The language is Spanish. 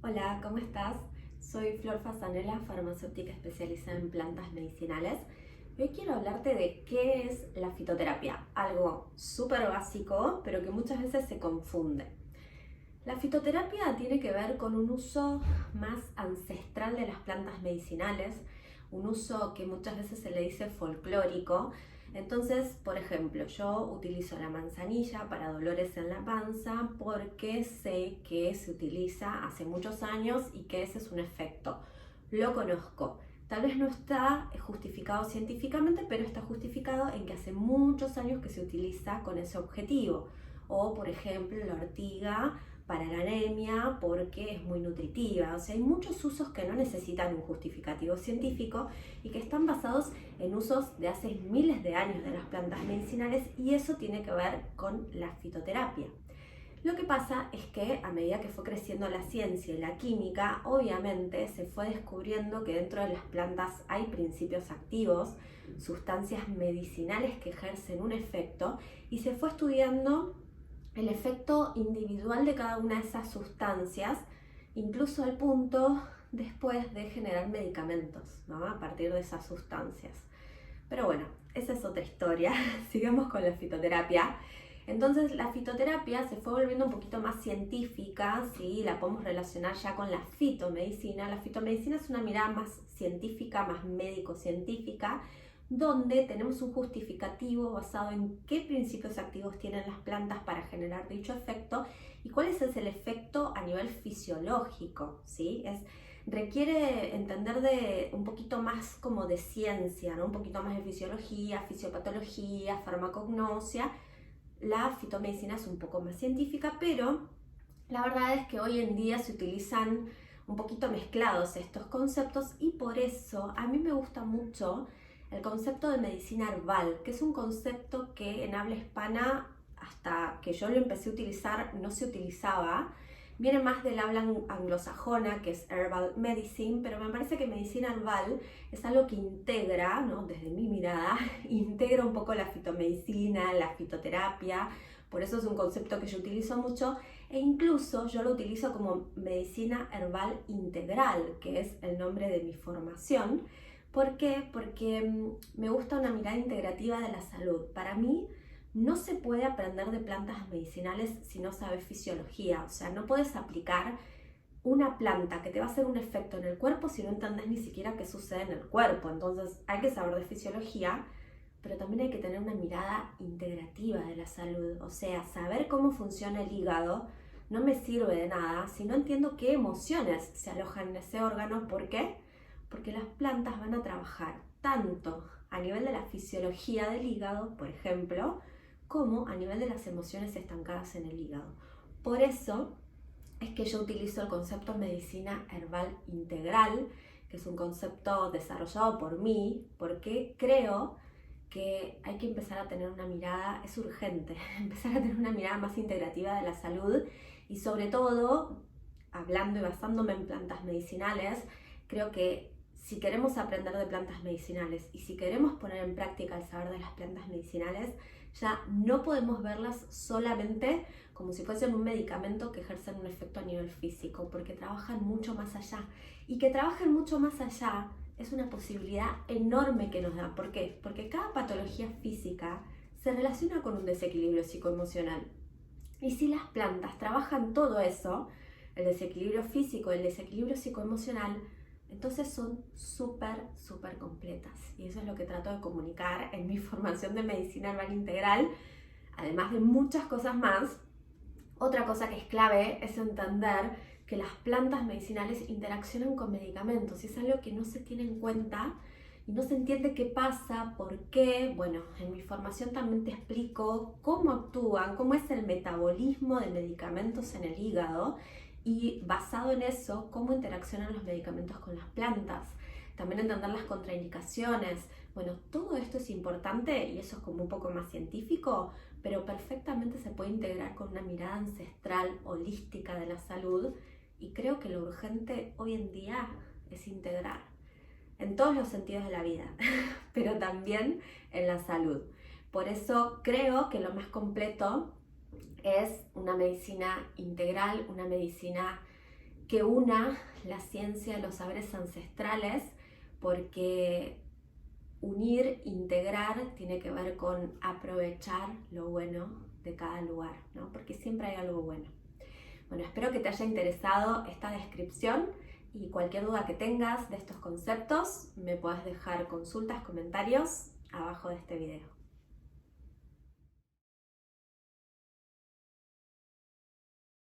Hola, ¿cómo estás? Soy Flor Fasanella, farmacéutica especializada en plantas medicinales. Hoy quiero hablarte de qué es la fitoterapia, algo súper básico, pero que muchas veces se confunde. La fitoterapia tiene que ver con un uso más ancestral de las plantas medicinales, un uso que muchas veces se le dice folclórico. Entonces, por ejemplo, yo utilizo la manzanilla para dolores en la panza porque sé que se utiliza hace muchos años y que ese es un efecto. Lo conozco. Tal vez no está justificado científicamente, pero está justificado en que hace muchos años que se utiliza con ese objetivo. O, por ejemplo, la ortiga para la anemia porque es muy nutritiva. O sea, hay muchos usos que no necesitan un justificativo científico y que están basados en usos de hace miles de años de las plantas medicinales, y eso tiene que ver con la fitoterapia. Lo que pasa es que a medida que fue creciendo la ciencia y la química, obviamente se fue descubriendo que dentro de las plantas hay principios activos, sustancias medicinales que ejercen un efecto, y se fue estudiando el efecto individual de cada una de esas sustancias, incluso al punto después de generar medicamentos, ¿no? A partir de esas sustancias. Pero bueno, esa es otra historia. Sigamos con la fitoterapia. Entonces la fitoterapia se fue volviendo un poquito más científica, ¿sí? La podemos relacionar ya con la fitomedicina. La fitomedicina es una mirada más científica, más médico-científica, donde tenemos un justificativo basado en qué principios activos tienen las plantas para generar dicho efecto y cuál es el efecto a nivel fisiológico, ¿sí? Requiere entender de un poquito más como de ciencia, ¿no? Un poquito más de fisiología, fisiopatología, farmacognosia. La fitomedicina es un poco más científica, pero la verdad es que hoy en día se utilizan un poquito mezclados estos conceptos, y por eso a mí me gusta mucho el concepto de medicina herbal, que es un concepto que en habla hispana, hasta que yo lo empecé a utilizar, no se utilizaba. Viene más del habla anglosajona, que es herbal medicine, pero me parece que medicina herbal es algo que integra, ¿no? Desde mi mirada, integra un poco la fitomedicina, la fitoterapia. Por eso es un concepto que yo utilizo mucho, e incluso yo lo utilizo como medicina herbal integral, que es el nombre de mi formación. ¿Por qué? Porque me gusta una mirada integrativa de la salud. Para mí no se puede aprender de plantas medicinales si no sabes fisiología. O sea, no puedes aplicar una planta que te va a hacer un efecto en el cuerpo si no entendés ni siquiera qué sucede en el cuerpo. Entonces hay que saber de fisiología, pero también hay que tener una mirada integrativa de la salud. O sea, saber cómo funciona el hígado no me sirve de nada si no entiendo qué emociones se alojan en ese órgano. ¿Por qué? Porque las plantas van a trabajar tanto a nivel de la fisiología del hígado, por ejemplo, como a nivel de las emociones estancadas en el hígado. Por eso es que yo utilizo el concepto medicina herbal integral, que es un concepto desarrollado por mí, porque creo que hay que empezar a tener una mirada, es urgente, empezar a tener una mirada más integrativa de la salud, y sobre todo, hablando y basándome en plantas medicinales, creo que si queremos aprender de plantas medicinales y si queremos poner en práctica el saber de las plantas medicinales, ya no podemos verlas solamente como si fuesen un medicamento que ejercen un efecto a nivel físico, porque trabajan mucho más allá. Y que trabajen mucho más allá es una posibilidad enorme que nos da. ¿Por qué? Porque cada patología física se relaciona con un desequilibrio psicoemocional. Y si las plantas trabajan todo eso, el desequilibrio físico, el desequilibrio psicoemocional, entonces son súper completas. Y eso es lo que trato de comunicar en mi formación de medicina herbal integral, además de muchas cosas más. Otra cosa que es clave es entender que las plantas medicinales interaccionan con medicamentos, y es algo que no se tiene en cuenta y no se entiende qué pasa, por qué. Bueno, en mi formación también te explico cómo actúan, cómo es el metabolismo de medicamentos en el hígado, y basado en eso, cómo interaccionan los medicamentos con las plantas. También entender las contraindicaciones. Bueno, todo esto es importante y eso es como un poco más científico, pero perfectamente se puede integrar con una mirada ancestral, holística de la salud, y creo que lo urgente hoy en día es integrar en todos los sentidos de la vida, pero también en la salud. Por eso creo que lo más completo es una medicina integral, una medicina que una la ciencia, los saberes ancestrales, porque unir, integrar, tiene que ver con aprovechar lo bueno de cada lugar, ¿no? Porque siempre hay algo bueno. Bueno, espero que te haya interesado esta descripción y cualquier duda que tengas de estos conceptos me puedes dejar consultas, comentarios abajo de este video.